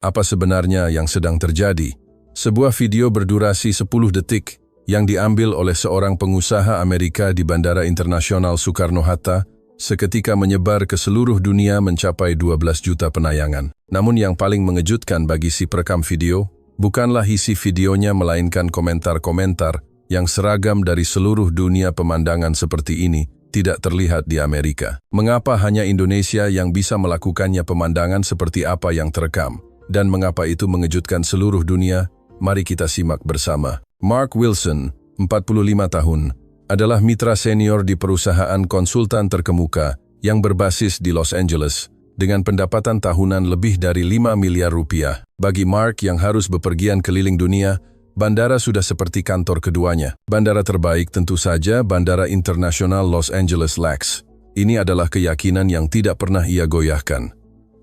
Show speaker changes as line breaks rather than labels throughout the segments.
Apa sebenarnya yang sedang terjadi? Sebuah video berdurasi 10 detik yang diambil oleh seorang pengusaha Amerika di Bandara Internasional Soekarno-Hatta seketika menyebar ke seluruh dunia mencapai 12 juta penayangan. Namun yang paling mengejutkan bagi si perekam video, bukanlah isi videonya melainkan komentar-komentar yang seragam dari seluruh dunia. Pemandangan seperti ini tidak terlihat di Amerika. Mengapa hanya Indonesia yang bisa melakukannya? Pemandangan seperti apa yang terekam? Dan mengapa itu mengejutkan seluruh dunia? Mari kita simak bersama. Mark Wilson, 45 tahun, adalah mitra senior di perusahaan konsultan terkemuka yang berbasis di Los Angeles dengan pendapatan tahunan lebih dari 5 miliar rupiah. Bagi Mark yang harus bepergian keliling dunia, bandara sudah seperti kantor keduanya. Bandara terbaik tentu saja Bandara Internasional Los Angeles LAX. Ini adalah keyakinan yang tidak pernah ia goyahkan.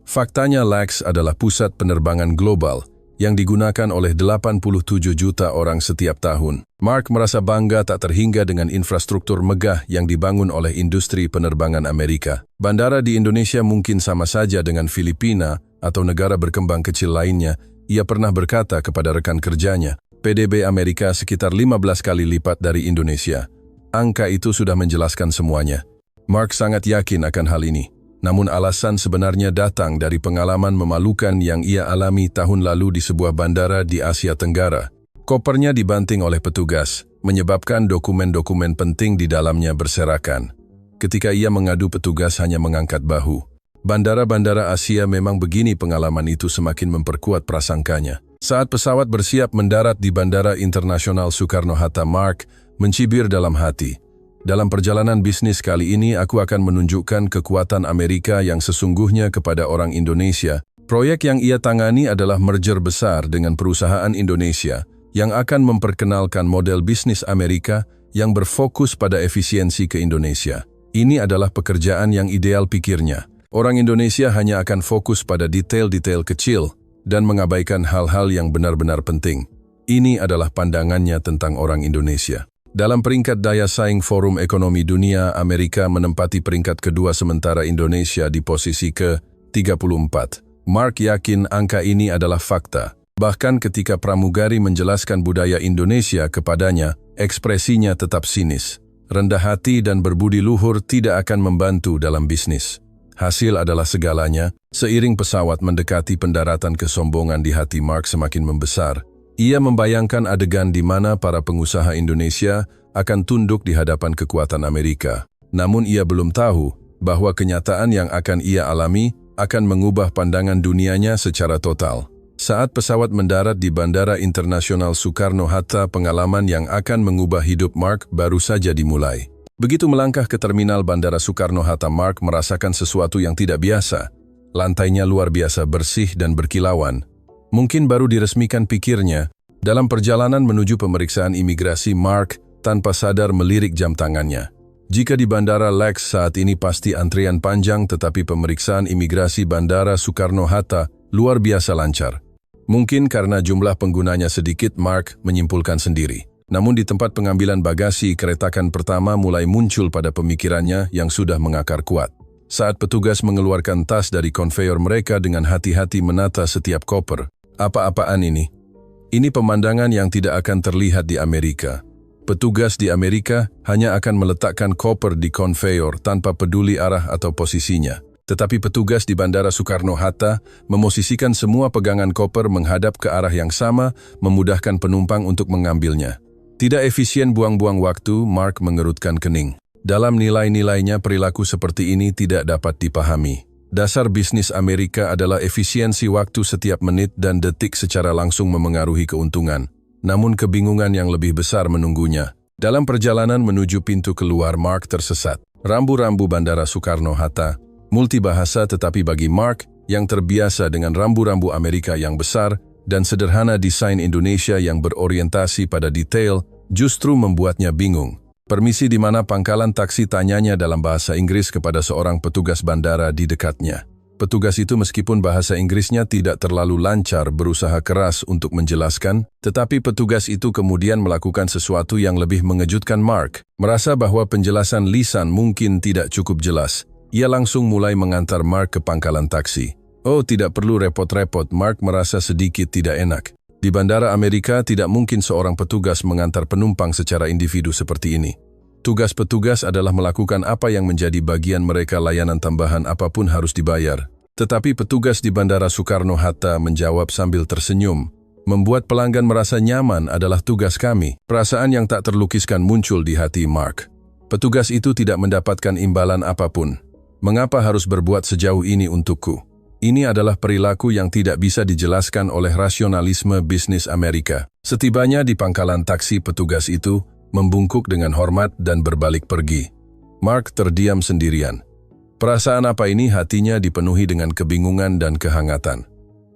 Faktanya LAX adalah pusat penerbangan global yang digunakan oleh 87 juta orang setiap tahun. Mark merasa bangga tak terhingga dengan infrastruktur megah yang dibangun oleh industri penerbangan Amerika. Bandara di Indonesia mungkin sama saja dengan Filipina atau negara berkembang kecil lainnya. Ia pernah berkata kepada rekan kerjanya, PDB Amerika sekitar 15 kali lipat dari Indonesia. Angka itu sudah menjelaskan semuanya. Mark sangat yakin akan hal ini. Namun alasan sebenarnya datang dari pengalaman memalukan yang ia alami tahun lalu di sebuah bandara di Asia Tenggara. Kopernya dibanting oleh petugas, menyebabkan dokumen-dokumen penting di dalamnya berserakan. Ketika ia mengadu, petugas hanya mengangkat bahu. Bandara-bandara Asia memang begini. Pengalaman itu semakin memperkuat prasangkanya. Saat pesawat bersiap mendarat di Bandara Internasional Soekarno-Hatta, Mark mencibir dalam hati. Dalam perjalanan bisnis kali ini, aku akan menunjukkan kekuatan Amerika yang sesungguhnya kepada orang Indonesia. Proyek yang ia tangani adalah merger besar dengan perusahaan Indonesia yang akan memperkenalkan model bisnis Amerika yang berfokus pada efisiensi ke Indonesia. Ini adalah pekerjaan yang ideal, pikirnya. Orang Indonesia hanya akan fokus pada detail-detail kecil dan mengabaikan hal-hal yang benar-benar penting. Ini adalah pandangannya tentang orang Indonesia. Dalam peringkat daya saing Forum Ekonomi Dunia, Amerika menempati peringkat kedua sementara Indonesia di posisi ke-34. Mark yakin angka ini adalah fakta. Bahkan ketika pramugari menjelaskan budaya Indonesia kepadanya, ekspresinya tetap sinis. Rendah hati dan berbudi luhur tidak akan membantu dalam bisnis. Hasil adalah segalanya. Seiring pesawat mendekati pendaratan, kesombongan di hati Mark semakin membesar. Ia membayangkan adegan di mana para pengusaha Indonesia akan tunduk di hadapan kekuatan Amerika. Namun ia belum tahu bahwa kenyataan yang akan ia alami akan mengubah pandangan dunianya secara total. Saat pesawat mendarat di Bandara Internasional Soekarno-Hatta, pengalaman yang akan mengubah hidup Mark baru saja dimulai. Begitu melangkah ke terminal Bandara Soekarno-Hatta, Mark merasakan sesuatu yang tidak biasa. Lantainya luar biasa bersih dan berkilauan. Mungkin baru diresmikan, pikirnya. Dalam perjalanan menuju pemeriksaan imigrasi, Mark tanpa sadar melirik jam tangannya. Jika di Bandara LAX saat ini pasti antrian panjang, tetapi pemeriksaan imigrasi Bandara Soekarno-Hatta luar biasa lancar. Mungkin karena jumlah penggunanya sedikit, Mark menyimpulkan sendiri. Namun di tempat pengambilan bagasi, keretakan pertama mulai muncul pada pemikirannya yang sudah mengakar kuat. Saat petugas mengeluarkan tas dari konveyor, mereka dengan hati-hati menata setiap koper. Apa-apaan ini? Ini pemandangan yang tidak akan terlihat di Amerika. Petugas di Amerika hanya akan meletakkan koper di konveyor tanpa peduli arah atau posisinya. Tetapi petugas di Bandara Soekarno-Hatta memosisikan semua pegangan koper menghadap ke arah yang sama, memudahkan penumpang untuk mengambilnya. Tidak efisien, buang-buang waktu, Mark mengerutkan kening. Dalam nilai-nilainya, perilaku seperti ini tidak dapat dipahami. Dasar bisnis Amerika adalah efisiensi waktu. Setiap menit dan detik secara langsung memengaruhi keuntungan. Namun kebingungan yang lebih besar menunggunya. Dalam perjalanan menuju pintu keluar, Mark tersesat. Rambu-rambu Bandara Soekarno-Hatta, multibahasa, tetapi bagi Mark yang terbiasa dengan rambu-rambu Amerika yang besar dan sederhana, desain Indonesia yang berorientasi pada detail justru membuatnya bingung. Permisi, di mana pangkalan taksi, tanyanya dalam bahasa Inggris kepada seorang petugas bandara di dekatnya. Petugas itu meskipun bahasa Inggrisnya tidak terlalu lancar berusaha keras untuk menjelaskan, tetapi petugas itu kemudian melakukan sesuatu yang lebih mengejutkan Mark. Merasa bahwa penjelasan lisan mungkin tidak cukup jelas, ia langsung mulai mengantar Mark ke pangkalan taksi. Oh, tidak perlu repot-repot, Mark merasa sedikit tidak enak. Di Bandara Amerika tidak mungkin seorang petugas mengantar penumpang secara individu seperti ini. Tugas petugas adalah melakukan apa yang menjadi bagian mereka, layanan tambahan apapun harus dibayar. Tetapi petugas di Bandara Soekarno-Hatta menjawab sambil tersenyum. Membuat pelanggan merasa nyaman adalah tugas kami. Perasaan yang tak terlukiskan muncul di hati Mark. Petugas itu tidak mendapatkan imbalan apapun. Mengapa harus berbuat sejauh ini untukku? Ini adalah perilaku yang tidak bisa dijelaskan oleh rasionalisme bisnis Amerika. Setibanya di pangkalan taksi, petugas itu membungkuk dengan hormat dan berbalik pergi. Mark terdiam sendirian. Perasaan apa ini? Hatinya dipenuhi dengan kebingungan dan kehangatan.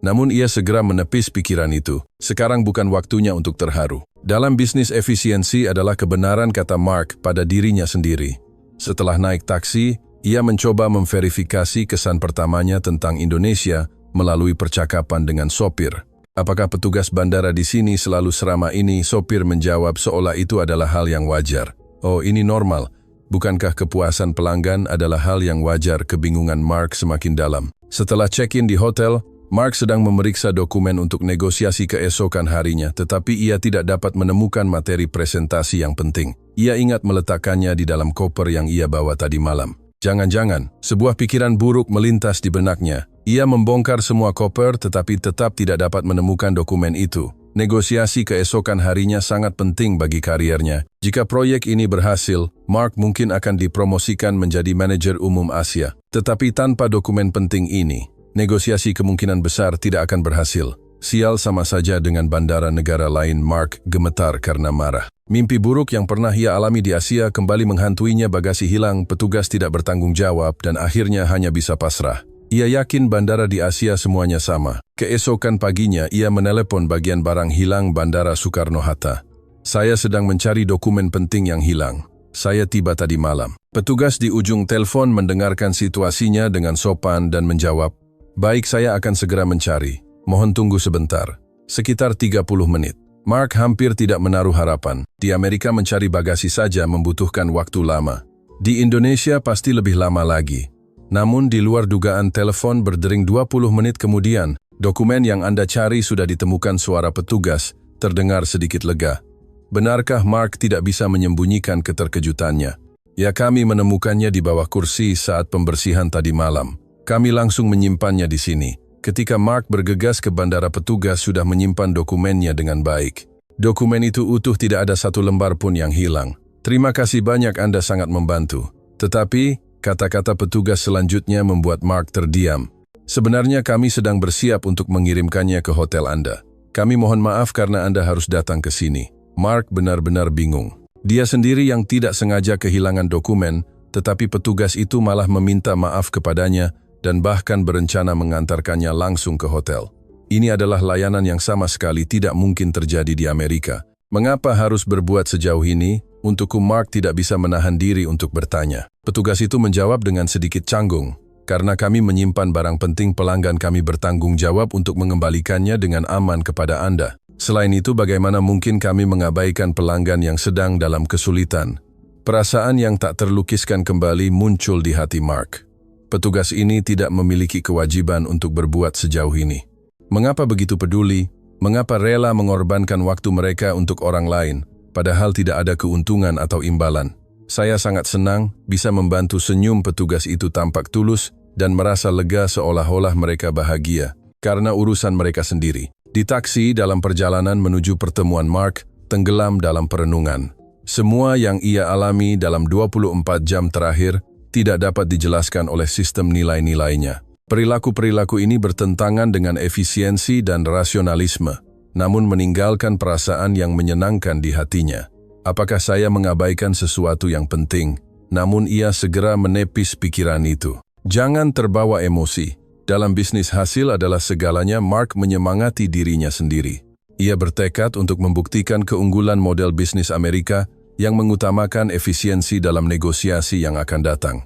Namun ia segera menepis pikiran itu. Sekarang bukan waktunya untuk terharu. Dalam bisnis, efisiensi adalah kebenaran, kata Mark pada dirinya sendiri. Setelah naik taksi, ia mencoba memverifikasi kesan pertamanya tentang Indonesia melalui percakapan dengan sopir. Apakah petugas bandara di sini selalu seramah ini? Sopir menjawab seolah itu adalah hal yang wajar. Oh, ini normal. Bukankah kepuasan pelanggan adalah hal yang wajar? Kebingungan Mark semakin dalam. Setelah check-in di hotel, Mark sedang memeriksa dokumen untuk negosiasi keesokan harinya, tetapi ia tidak dapat menemukan materi presentasi yang penting. Ia ingat meletakkannya di dalam koper yang ia bawa tadi malam. Jangan-jangan, sebuah pikiran buruk melintas di benaknya. Ia membongkar semua koper tetapi tetap tidak dapat menemukan dokumen itu. Negosiasi keesokan harinya sangat penting bagi kariernya. Jika proyek ini berhasil, Mark mungkin akan dipromosikan menjadi manajer umum Asia. Tetapi tanpa dokumen penting ini, negosiasi kemungkinan besar tidak akan berhasil. Sial, sama saja dengan bandara negara lain. Mark gemetar karena marah. Mimpi buruk yang pernah ia alami di Asia kembali menghantuinya. Bagasi hilang, petugas tidak bertanggung jawab, dan akhirnya hanya bisa pasrah. Ia yakin bandara di Asia semuanya sama. Keesokan paginya, ia menelepon bagian barang hilang Bandara Soekarno-Hatta. Saya sedang mencari dokumen penting yang hilang. Saya tiba tadi malam. Petugas di ujung telepon mendengarkan situasinya dengan sopan dan menjawab, baik, saya akan segera mencari. Mohon tunggu sebentar. Sekitar 30 menit. Mark hampir tidak menaruh harapan. Di Amerika mencari bagasi saja membutuhkan waktu lama. Di Indonesia pasti lebih lama lagi. Namun di luar dugaan, telepon berdering 20 menit kemudian. Dokumen yang Anda cari sudah ditemukan. Suara petugas terdengar sedikit lega. Benarkah? Mark tidak bisa menyembunyikan keterkejutannya. Ya, kami menemukannya di bawah kursi saat pembersihan tadi malam. Kami langsung menyimpannya di sini. Ketika Mark bergegas ke bandara, petugas sudah menyimpan dokumennya dengan baik. Dokumen itu utuh, tidak ada satu lembar pun yang hilang. Terima kasih banyak, Anda sangat membantu. Tetapi, kata-kata petugas selanjutnya membuat Mark terdiam. Sebenarnya kami sedang bersiap untuk mengirimkannya ke hotel Anda. Kami mohon maaf karena Anda harus datang ke sini. Mark benar-benar bingung. Dia sendiri yang tidak sengaja kehilangan dokumen, tetapi petugas itu malah meminta maaf kepadanya dan bahkan berencana mengantarkannya langsung ke hotel. Ini adalah layanan yang sama sekali tidak mungkin terjadi di Amerika. Mengapa harus berbuat sejauh ini? Untukku, Mark tidak bisa menahan diri untuk bertanya. Petugas itu menjawab dengan sedikit canggung. Karena kami menyimpan barang penting, pelanggan kami bertanggung jawab untuk mengembalikannya dengan aman kepada Anda. Selain itu, bagaimana mungkin kami mengabaikan pelanggan yang sedang dalam kesulitan? Perasaan yang tak terlukiskan kembali muncul di hati Mark. Petugas ini tidak memiliki kewajiban untuk berbuat sejauh ini. Mengapa begitu peduli? Mengapa rela mengorbankan waktu mereka untuk orang lain, padahal tidak ada keuntungan atau imbalan? Saya sangat senang bisa membantu. Senyum petugas itu tampak tulus dan merasa lega, seolah-olah mereka bahagia karena urusan mereka sendiri. Di taksi dalam perjalanan menuju pertemuan, Mark tenggelam dalam perenungan. Semua yang ia alami dalam 24 jam terakhir tidak dapat dijelaskan oleh sistem nilai-nilainya. Perilaku-perilaku ini bertentangan dengan efisiensi dan rasionalisme, namun meninggalkan perasaan yang menyenangkan di hatinya. Apakah saya mengabaikan sesuatu yang penting? Namun ia segera menepis pikiran itu. Jangan terbawa emosi. Dalam bisnis, hasil adalah segalanya. Mark menyemangati dirinya sendiri. Ia bertekad untuk membuktikan keunggulan model bisnis Amerika yang mengutamakan efisiensi dalam negosiasi yang akan datang.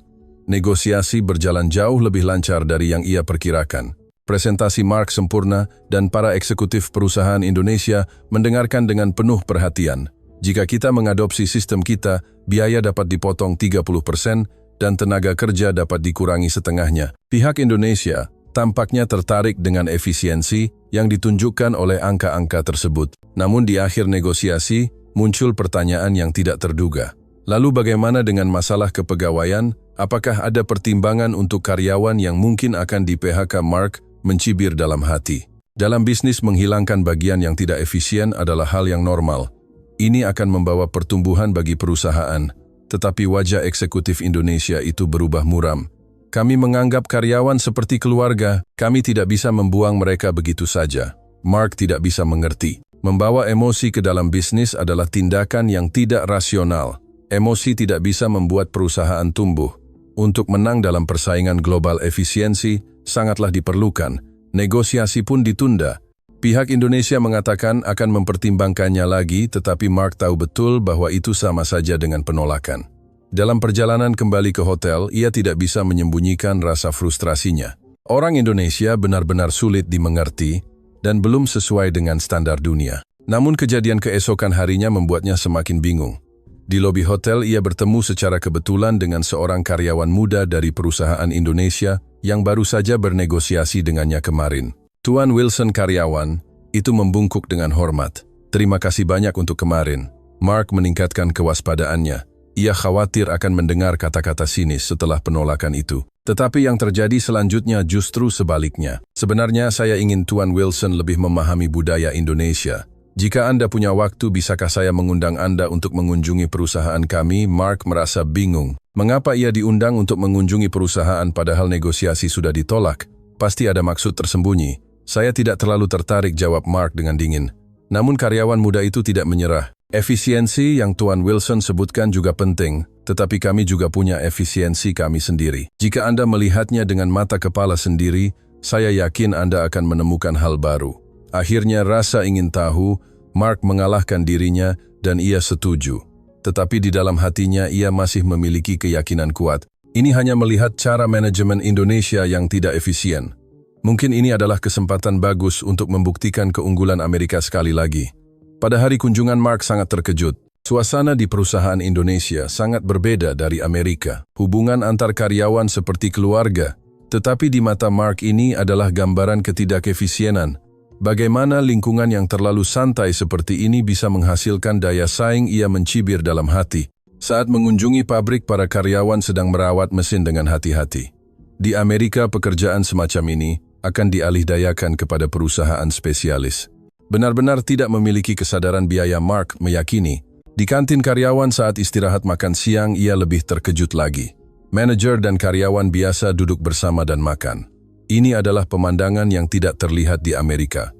Negosiasi berjalan jauh lebih lancar dari yang ia perkirakan. Presentasi Mark sempurna dan para eksekutif perusahaan Indonesia mendengarkan dengan penuh perhatian. Jika kita mengadopsi sistem kita, biaya dapat dipotong 30% dan tenaga kerja dapat dikurangi setengahnya. Pihak Indonesia tampaknya tertarik dengan efisiensi yang ditunjukkan oleh angka-angka tersebut. Namun di akhir negosiasi, muncul pertanyaan yang tidak terduga. Lalu bagaimana dengan masalah kepegawaian? Apakah ada pertimbangan untuk karyawan yang mungkin akan di-PHK? Mark mencibir dalam hati. Dalam bisnis, menghilangkan bagian yang tidak efisien adalah hal yang normal. Ini akan membawa pertumbuhan bagi perusahaan. Tetapi wajah eksekutif Indonesia itu berubah muram. Kami menganggap karyawan seperti keluarga. Kami tidak bisa membuang mereka begitu saja. Mark tidak bisa mengerti. Membawa emosi ke dalam bisnis adalah tindakan yang tidak rasional. Emosi tidak bisa membuat perusahaan tumbuh. Untuk menang dalam persaingan global, efisiensi sangatlah diperlukan. Negosiasi pun ditunda. Pihak Indonesia mengatakan akan mempertimbangkannya lagi, tetapi Mark tahu betul bahwa itu sama saja dengan penolakan. Dalam perjalanan kembali ke hotel, ia tidak bisa menyembunyikan rasa frustrasinya. Orang Indonesia benar-benar sulit dimengerti dan belum sesuai dengan standar dunia. Namun kejadian keesokan harinya membuatnya semakin bingung. Di lobi hotel, ia bertemu secara kebetulan dengan seorang karyawan muda dari perusahaan Indonesia yang baru saja bernegosiasi dengannya kemarin. Tuan Wilson. Karyawan itu membungkuk dengan hormat. Terima kasih banyak untuk kemarin. Mark meningkatkan kewaspadaannya. Ia khawatir akan mendengar kata-kata sinis setelah penolakan itu. Tetapi yang terjadi selanjutnya justru sebaliknya. Sebenarnya saya ingin Tuan Wilson lebih memahami budaya Indonesia. Jika Anda punya waktu, bisakah saya mengundang Anda untuk mengunjungi perusahaan kami? Mark merasa bingung. Mengapa ia diundang untuk mengunjungi perusahaan padahal negosiasi sudah ditolak? Pasti ada maksud tersembunyi. Saya tidak terlalu tertarik, jawab Mark dengan dingin. Namun karyawan muda itu tidak menyerah. Efisiensi yang Tuan Wilson sebutkan juga penting, tetapi kami juga punya efisiensi kami sendiri. Jika Anda melihatnya dengan mata kepala sendiri, saya yakin Anda akan menemukan hal baru. Akhirnya rasa ingin tahu, Mark mengalahkan dirinya dan ia setuju. Tetapi di dalam hatinya ia masih memiliki keyakinan kuat. Ini hanya melihat cara manajemen Indonesia yang tidak efisien. Mungkin ini adalah kesempatan bagus untuk membuktikan keunggulan Amerika sekali lagi. Pada hari kunjungan, Mark sangat terkejut. Suasana di perusahaan Indonesia sangat berbeda dari Amerika. Hubungan antar karyawan seperti keluarga. Tetapi di mata Mark ini adalah gambaran ketidakefisienan. Bagaimana lingkungan yang terlalu santai seperti ini bisa menghasilkan daya saing? Ia mencibir dalam hati. Saat mengunjungi pabrik, para karyawan sedang merawat mesin dengan hati-hati. Di Amerika, pekerjaan semacam ini akan dialihdayakan kepada perusahaan spesialis. Benar-benar tidak memiliki kesadaran biaya. Mark meyakini. Di kantin karyawan saat istirahat makan siang, ia lebih terkejut lagi. Manajer dan karyawan biasa duduk bersama dan makan. Ini adalah pemandangan yang tidak terlihat di Amerika.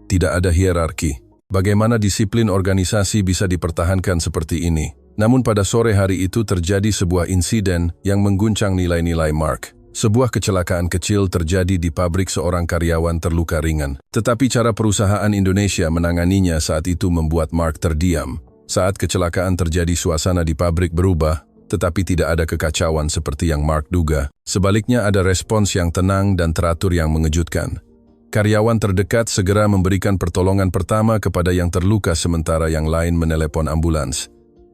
Tidak ada hierarki. Bagaimana disiplin organisasi bisa dipertahankan seperti ini? Namun pada sore hari itu terjadi sebuah insiden yang mengguncang nilai-nilai Mark. Sebuah kecelakaan kecil terjadi di pabrik. Seorang karyawan terluka ringan. Tetapi cara perusahaan Indonesia menanganinya saat itu membuat Mark terdiam. Saat kecelakaan terjadi, suasana di pabrik berubah. Tetapi tidak ada kekacauan seperti yang Mark duga. Sebaliknya ada respons yang tenang dan teratur yang mengejutkan. Karyawan terdekat segera memberikan pertolongan pertama kepada yang terluka, sementara yang lain menelepon ambulans.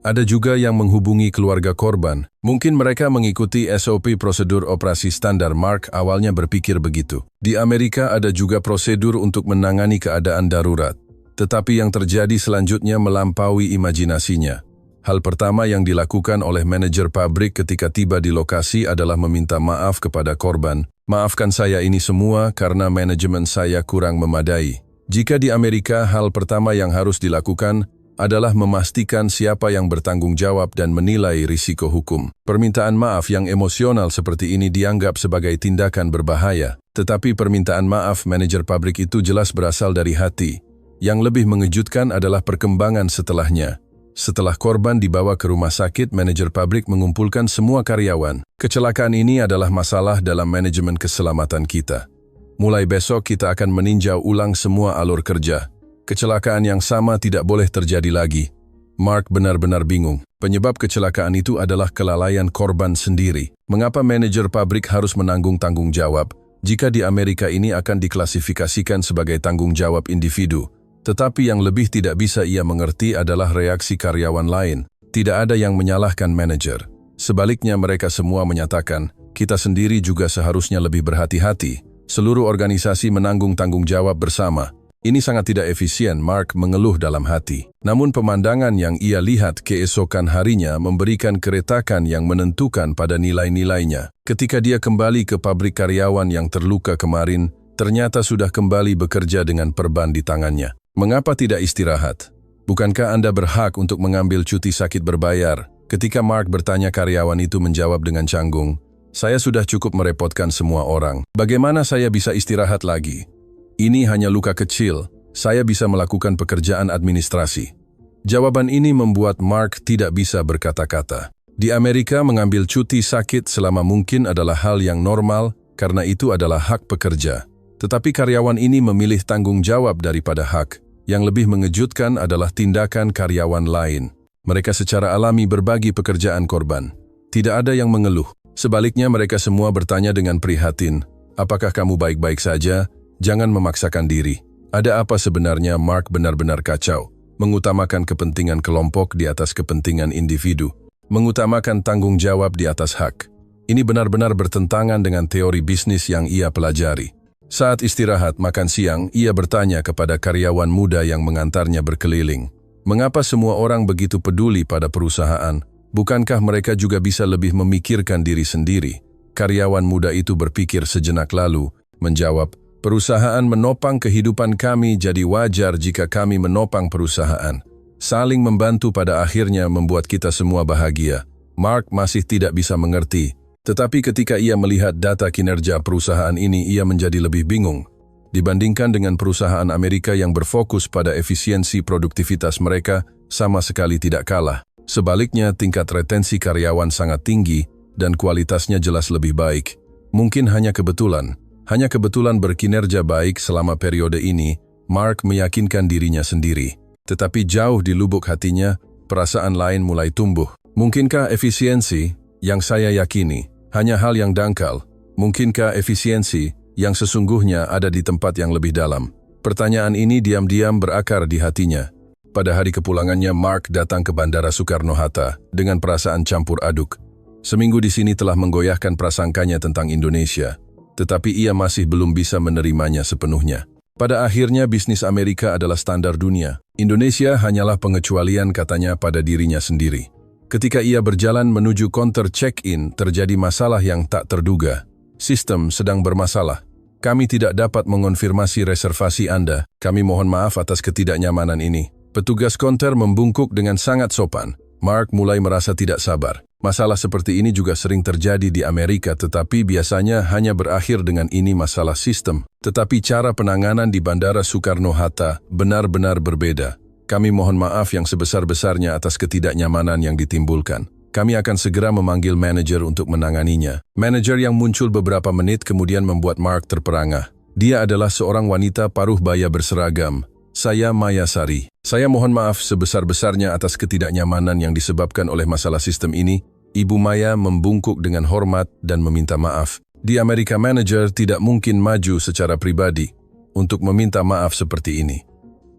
Ada juga yang menghubungi keluarga korban. Mungkin mereka mengikuti SOP, prosedur operasi standar. Mark awalnya berpikir begitu. Di Amerika ada juga prosedur untuk menangani keadaan darurat. Tetapi yang terjadi selanjutnya melampaui imajinasinya. Hal pertama yang dilakukan oleh manajer pabrik ketika tiba di lokasi adalah meminta maaf kepada korban. Maafkan saya ini semua karena manajemen saya kurang memadai. Jika di Amerika, hal pertama yang harus dilakukan adalah memastikan siapa yang bertanggung jawab dan menilai risiko hukum. Permintaan maaf yang emosional seperti ini dianggap sebagai tindakan berbahaya. Tetapi permintaan maaf manajer pabrik itu jelas berasal dari hati. Yang lebih mengejutkan adalah perkembangan setelahnya. Setelah korban dibawa ke rumah sakit, manajer pabrik mengumpulkan semua karyawan. Kecelakaan ini adalah masalah dalam manajemen keselamatan kita. Mulai besok kita akan meninjau ulang semua alur kerja. Kecelakaan yang sama tidak boleh terjadi lagi. Mark benar-benar bingung. Penyebab kecelakaan itu adalah kelalaian korban sendiri. Mengapa manajer pabrik harus menanggung tanggung jawab? Jika di Amerika ini akan diklasifikasikan sebagai tanggung jawab individu. Tetapi yang lebih tidak bisa ia mengerti adalah reaksi karyawan lain. Tidak ada yang menyalahkan manajer. Sebaliknya mereka semua menyatakan, kita sendiri juga seharusnya lebih berhati-hati. Seluruh organisasi menanggung tanggung jawab bersama. Ini sangat tidak efisien, Mark mengeluh dalam hati. Namun pemandangan yang ia lihat keesokan harinya memberikan keretakan yang menentukan pada nilai-nilainya. Ketika dia kembali ke pabrik, karyawan yang terluka kemarin ternyata sudah kembali bekerja dengan perban di tangannya. Mengapa tidak istirahat? Bukankah Anda berhak untuk mengambil cuti sakit berbayar? Ketika Mark bertanya, karyawan itu menjawab dengan canggung, "Saya sudah cukup merepotkan semua orang. Bagaimana saya bisa istirahat lagi? Ini hanya luka kecil, saya bisa melakukan pekerjaan administrasi." Jawaban ini membuat Mark tidak bisa berkata-kata. Di Amerika, mengambil cuti sakit selama mungkin adalah hal yang normal karena itu adalah hak pekerja. Tetapi karyawan ini memilih tanggung jawab daripada hak. Yang lebih mengejutkan adalah tindakan karyawan lain. Mereka secara alami berbagi pekerjaan korban. Tidak ada yang mengeluh. Sebaliknya mereka semua bertanya dengan prihatin, "Apakah kamu baik-baik saja? Jangan memaksakan diri." Ada apa sebenarnya? Mark benar-benar kacau. Mengutamakan kepentingan kelompok di atas kepentingan individu. Mengutamakan tanggung jawab di atas hak. Ini benar-benar bertentangan dengan teori bisnis yang ia pelajari. Saat istirahat makan siang, ia bertanya kepada karyawan muda yang mengantarnya berkeliling, "Mengapa semua orang begitu peduli pada perusahaan? Bukankah mereka juga bisa lebih memikirkan diri sendiri?" Karyawan muda itu berpikir sejenak lalu, menjawab, "Perusahaan menopang kehidupan kami, jadi wajar jika kami menopang perusahaan. Saling membantu pada akhirnya membuat kita semua bahagia." Mark masih tidak bisa mengerti. Tetapi ketika ia melihat data kinerja perusahaan ini, ia menjadi lebih bingung. Dibandingkan dengan perusahaan Amerika yang berfokus pada efisiensi produktivitas, mereka sama sekali tidak kalah. Sebaliknya, tingkat retensi karyawan sangat tinggi dan kualitasnya jelas lebih baik. Mungkin hanya kebetulan berkinerja baik selama periode ini, Mark meyakinkan dirinya sendiri. Tetapi jauh di lubuk hatinya, perasaan lain mulai tumbuh. Mungkinkah efisiensi yang saya yakini hanya hal yang dangkal? Mungkinkah efisiensi yang sesungguhnya ada di tempat yang lebih dalam? Pertanyaan ini diam-diam berakar di hatinya. Pada hari kepulangannya, Mark datang ke Bandara Soekarno-Hatta dengan perasaan campur aduk. Seminggu di sini telah menggoyahkan prasangkanya tentang Indonesia, tetapi ia masih belum bisa menerimanya sepenuhnya. Pada akhirnya, bisnis Amerika adalah standar dunia. Indonesia hanyalah pengecualian, katanya pada dirinya sendiri. Ketika ia berjalan menuju counter check-in, terjadi masalah yang tak terduga. "Sistem sedang bermasalah. Kami tidak dapat mengonfirmasi reservasi Anda. Kami mohon maaf atas ketidaknyamanan ini." Petugas counter membungkuk dengan sangat sopan. Mark mulai merasa tidak sabar. Masalah seperti ini juga sering terjadi di Amerika, tetapi biasanya hanya berakhir dengan ini masalah sistem. Tetapi cara penanganan di Bandara Soekarno-Hatta benar-benar berbeda. "Kami mohon maaf yang sebesar-besarnya atas ketidaknyamanan yang ditimbulkan. Kami akan segera memanggil manajer untuk menanganinya." Manajer yang muncul beberapa menit kemudian membuat Mark terperangah. Dia adalah seorang wanita paruh baya berseragam. "Saya Maya Sari. Saya mohon maaf sebesar-besarnya atas ketidaknyamanan yang disebabkan oleh masalah sistem ini." Ibu Maya membungkuk dengan hormat dan meminta maaf. Di Amerika, manajer tidak mungkin maju secara pribadi untuk meminta maaf seperti ini.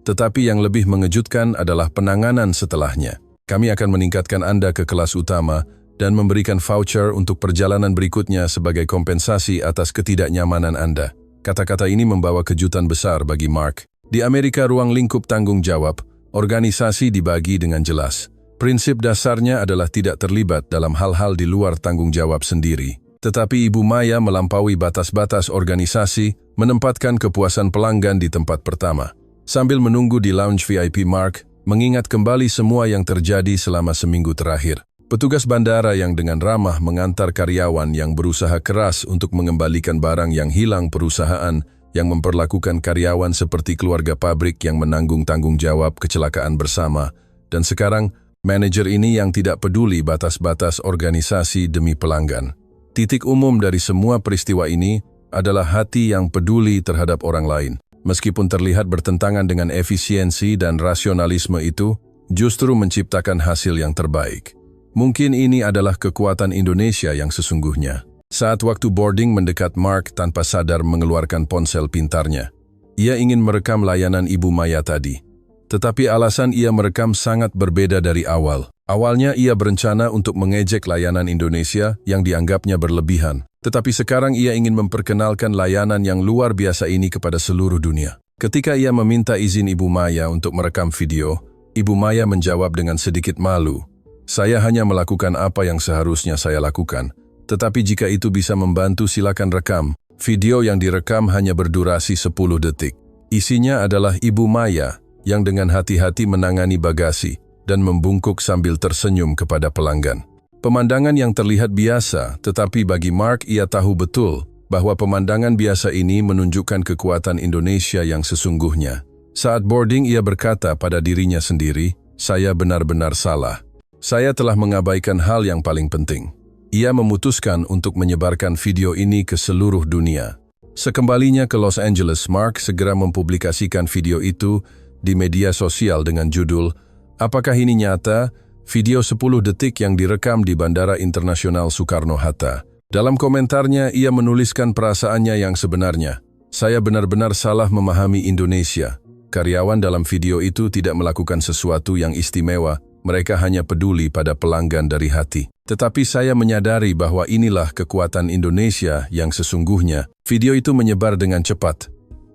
Tetapi yang lebih mengejutkan adalah penanganan setelahnya. "Kami akan meningkatkan Anda ke kelas utama dan memberikan voucher untuk perjalanan berikutnya sebagai kompensasi atas ketidaknyamanan Anda." Kata-kata ini membawa kejutan besar bagi Mark. Di Amerika, ruang lingkup tanggung jawab, organisasi dibagi dengan jelas. Prinsip dasarnya adalah tidak terlibat dalam hal-hal di luar tanggung jawab sendiri. Tetapi Ibu Maya melampaui batas-batas organisasi, menempatkan kepuasan pelanggan di tempat pertama. Sambil menunggu di lounge VIP, Mark mengingat kembali semua yang terjadi selama seminggu terakhir. Petugas bandara yang dengan ramah mengantar karyawan yang berusaha keras untuk mengembalikan barang yang hilang, perusahaan yang memperlakukan karyawan seperti keluarga pabrik yang menanggung tanggung jawab kecelakaan bersama, dan sekarang manajer ini yang tidak peduli batas-batas organisasi demi pelanggan. Titik umum dari semua peristiwa ini adalah hati yang peduli terhadap orang lain. Meskipun terlihat bertentangan dengan efisiensi dan rasionalisme itu, justru menciptakan hasil yang terbaik. Mungkin ini adalah kekuatan Indonesia yang sesungguhnya. Saat waktu boarding mendekat, Mark tanpa sadar mengeluarkan ponsel pintarnya. Ia ingin merekam layanan Ibu Maya tadi. Tetapi alasan ia merekam sangat berbeda dari awal. Awalnya ia berencana untuk mengejek layanan Indonesia yang dianggapnya berlebihan. Tetapi sekarang ia ingin memperkenalkan layanan yang luar biasa ini kepada seluruh dunia. Ketika ia meminta izin Ibu Maya untuk merekam video, Ibu Maya menjawab dengan sedikit malu, "Saya hanya melakukan apa yang seharusnya saya lakukan. Tetapi jika itu bisa membantu silakan rekam." Video yang direkam hanya berdurasi 10 detik. Isinya adalah Ibu Maya yang dengan hati-hati menangani bagasi dan membungkuk sambil tersenyum kepada pelanggan. Pemandangan yang terlihat biasa, tetapi bagi Mark ia tahu betul bahwa pemandangan biasa ini menunjukkan kekuatan Indonesia yang sesungguhnya. Saat boarding ia berkata pada dirinya sendiri, "Saya benar-benar salah. Saya telah mengabaikan hal yang paling penting." Ia memutuskan untuk menyebarkan video ini ke seluruh dunia. Sekembalinya ke Los Angeles, Mark segera mempublikasikan video itu di media sosial dengan judul, "Apakah ini nyata?" Video 10 detik yang direkam di Bandara Internasional Soekarno-Hatta. Dalam komentarnya, ia menuliskan perasaannya yang sebenarnya. "Saya benar-benar salah memahami Indonesia. Karyawan dalam video itu tidak melakukan sesuatu yang istimewa, mereka hanya peduli pada pelanggan dari hati. Tetapi saya menyadari bahwa inilah kekuatan Indonesia yang sesungguhnya." Video itu menyebar dengan cepat.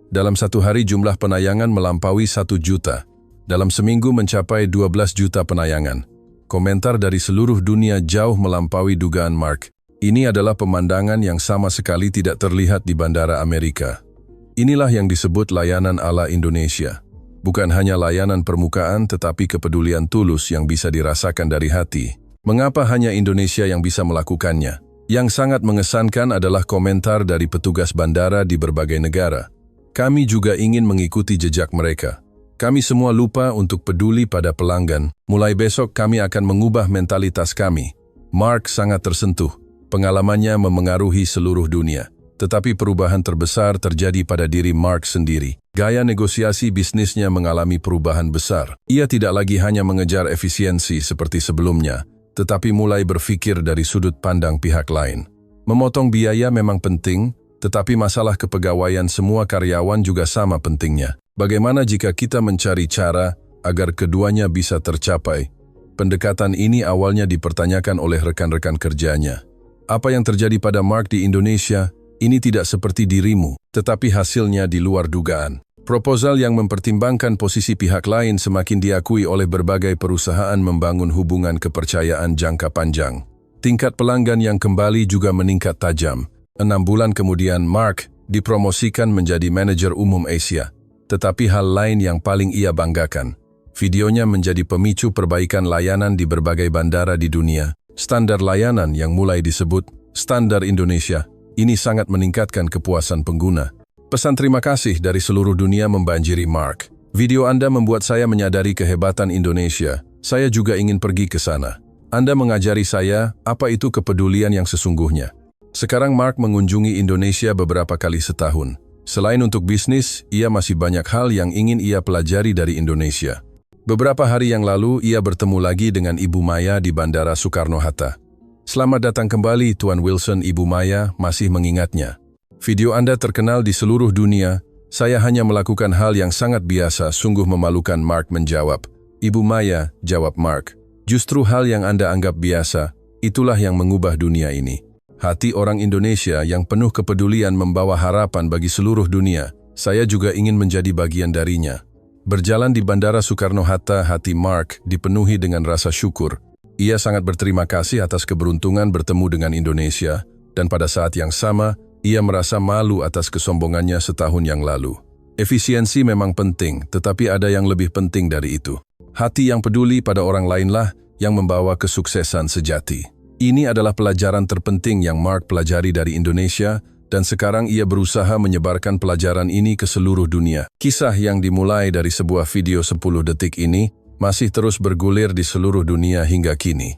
Dalam satu hari jumlah penayangan melampaui 1 juta. Dalam seminggu mencapai 12 juta penayangan. Komentar dari seluruh dunia jauh melampaui dugaan Mark. Ini adalah pemandangan yang sama sekali tidak terlihat di bandara Amerika. Inilah yang disebut layanan ala Indonesia. Bukan hanya layanan permukaan tetapi kepedulian tulus yang bisa dirasakan dari hati. Mengapa hanya Indonesia yang bisa melakukannya? Yang sangat mengesankan adalah komentar dari petugas bandara di berbagai negara. "Kami juga ingin mengikuti jejak mereka. Kami semua lupa untuk peduli pada pelanggan. Mulai besok kami akan mengubah mentalitas kami." Mark sangat tersentuh. Pengalamannya memengaruhi seluruh dunia. Tetapi perubahan terbesar terjadi pada diri Mark sendiri. Gaya negosiasi bisnisnya mengalami perubahan besar. Ia tidak lagi hanya mengejar efisiensi seperti sebelumnya, tetapi mulai berpikir dari sudut pandang pihak lain. Memotong biaya memang penting, tetapi masalah kepegawaian semua karyawan juga sama pentingnya. Bagaimana jika kita mencari cara agar keduanya bisa tercapai? Pendekatan ini awalnya dipertanyakan oleh rekan-rekan kerjanya. Apa yang terjadi pada Mark di Indonesia? Ini tidak seperti dirimu, tetapi hasilnya di luar dugaan. Proposal yang mempertimbangkan posisi pihak lain semakin diakui oleh berbagai perusahaan membangun hubungan kepercayaan jangka panjang. Tingkat pelanggan yang kembali juga meningkat tajam. 6 bulan kemudian, Mark dipromosikan menjadi manajer umum Asia. Tetapi hal lain yang paling ia banggakan, videonya menjadi pemicu perbaikan layanan di berbagai bandara di dunia. Standar layanan yang mulai disebut standar Indonesia, ini sangat meningkatkan kepuasan pengguna. Pesan terima kasih dari seluruh dunia membanjiri Mark. "Video Anda membuat saya menyadari kehebatan Indonesia. Saya juga ingin pergi ke sana. Anda mengajari saya apa itu kepedulian yang sesungguhnya." Sekarang Mark mengunjungi Indonesia beberapa kali setahun. Selain untuk bisnis, ia masih banyak hal yang ingin ia pelajari dari Indonesia. Beberapa hari yang lalu, ia bertemu lagi dengan Ibu Maya di Bandara Soekarno-Hatta. "Selamat datang kembali, Tuan Wilson." Ibu Maya masih mengingatnya. "Video Anda terkenal di seluruh dunia. Saya hanya melakukan hal yang sangat biasa." Sungguh memalukan, Mark menjawab. "Ibu Maya," jawab Mark, "justru hal yang Anda anggap biasa, itulah yang mengubah dunia ini." Hati orang Indonesia yang penuh kepedulian membawa harapan bagi seluruh dunia. Saya juga ingin menjadi bagian darinya. Berjalan di Bandara Soekarno-Hatta, hati Mark dipenuhi dengan rasa syukur. Ia sangat berterima kasih atas keberuntungan bertemu dengan Indonesia, dan pada saat yang sama, ia merasa malu atas kesombongannya setahun yang lalu. Efisiensi memang penting, tetapi ada yang lebih penting dari itu. Hati yang peduli pada orang lainlah yang membawa kesuksesan sejati. Ini adalah pelajaran terpenting yang Mark pelajari dari Indonesia, dan sekarang ia berusaha menyebarkan pelajaran ini ke seluruh dunia. Kisah yang dimulai dari sebuah video 10 detik ini masih terus bergulir di seluruh dunia hingga kini.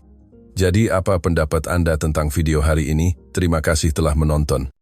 Jadi apa pendapat Anda tentang video hari ini? Terima kasih telah menonton.